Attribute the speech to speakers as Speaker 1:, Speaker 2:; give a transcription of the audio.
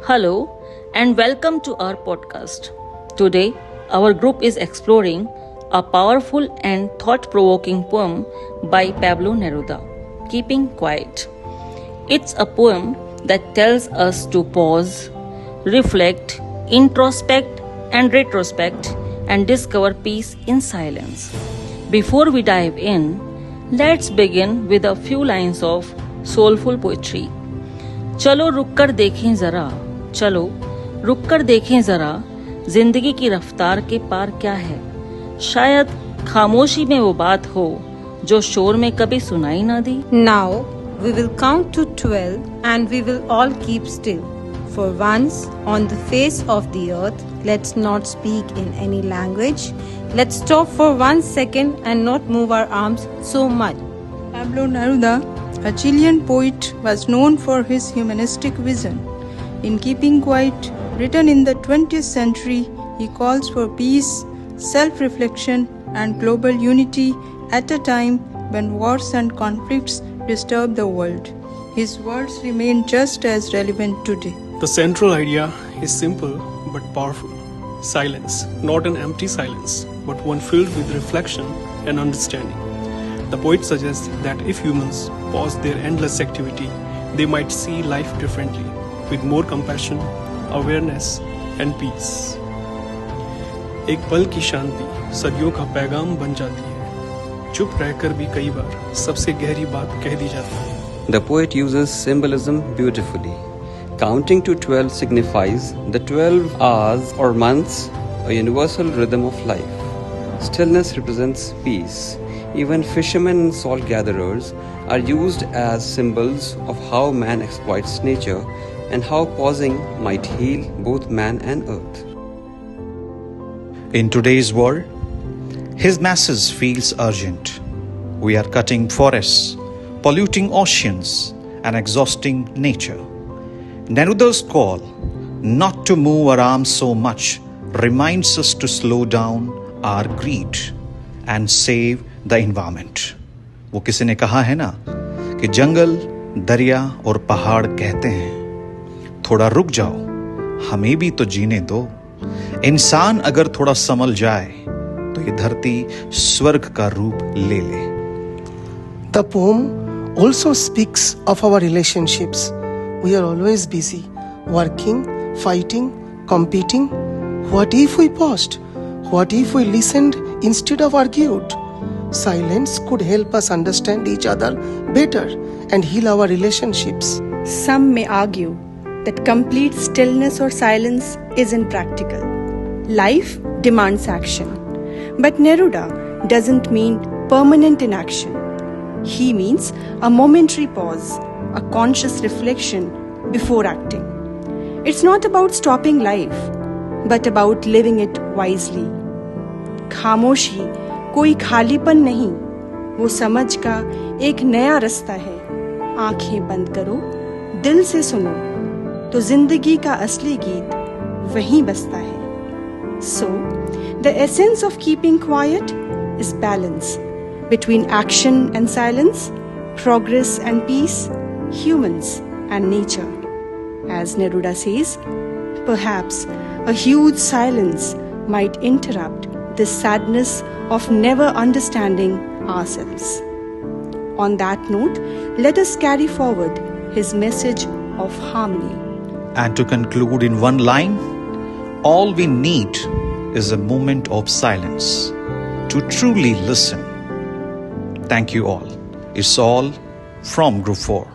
Speaker 1: Hello and welcome to our podcast. Today, our group is exploring a powerful and thought provoking poem by Pablo Neruda, Keeping Quiet. It's a poem that tells us to pause, reflect, introspect, and retrospect and discover peace in silence. Before we dive in, let's begin with a few lines of soulful poetry. चलो रुक कर देखें ज़रा, चलो रुक कर देखें ज़रा, जिंदगी की रफ्तार के पार क्या है। शायद खामोशी में वो बात हो जो शोर में कभी सुनाई ना दी।
Speaker 2: Now we will count to 12 and we will all keep still. For once on the face of the earth, let's not speak in any language. Let's stop for 1 second and not move our arms so much.
Speaker 3: Pablo Neruda, a Chilean poet, was known for his humanistic vision. In Keeping Quiet, written in the 20th century, he calls for peace, self-reflection, and global unity at a time when wars and conflicts disturb the world. His words remain just as relevant today.
Speaker 4: The central idea is simple but powerful. Silence, not an empty silence, but one filled with reflection and understanding. The poet suggests that if humans pause their endless activity, they might see life differently, with more compassion, awareness, and peace. एक पल की शांति सदियों का पैगाम बन जाती है। चुप रहकर भी कई बार सबसे गहरी बात कह दी जाती है।
Speaker 5: The poet uses symbolism beautifully. Counting to 12 signifies the 12 hours or months, a universal rhythm of life. Stillness represents peace. Even fishermen and salt gatherers are used as symbols of how man exploits nature and how pausing might heal both man and earth.
Speaker 6: In today's world, his message feels urgent. We are cutting forests, polluting oceans, and exhausting nature. Neruda's call not to move our arms so much reminds us to slow down our greed and save the environment. वो किसी ने कहा है ना कि जंगल, दरिया और पहाड़ कहते हैं थोड़ा रुक जाओ, हमें भी तो जीने दो। इंसान अगर थोड़ा संभल जाए तो ये धरती स्वर्ग का रूप ले ले।
Speaker 7: The poem also speaks of our relationships. We are always busy, working, fighting, competing. What if we paused? What if we listened instead of argued? Silence could help us understand each other better and heal our relationships.
Speaker 8: Some may argue that complete stillness or silence isn't practical. Life demands action. But Neruda doesn't mean permanent inaction. He means a momentary pause, a conscious reflection before acting. It's not about stopping life, but about living it wisely. खामोशी कोई खालीपन नहीं, वो समझ का एक नया रास्ता है। आंखें बंद करो, दिल से सुनो, तो जिंदगी का असली गीत वहीं बसता है। So, the essence of keeping quiet is balance between action and silence, progress and peace, humans and nature. As Neruda says, perhaps a huge silence might interrupt this sadness of never understanding ourselves. On that note, let us carry forward his message of harmony.
Speaker 6: And to conclude in one line, all we need is a moment of silence to truly listen. Thank you all. It's all from Group 4.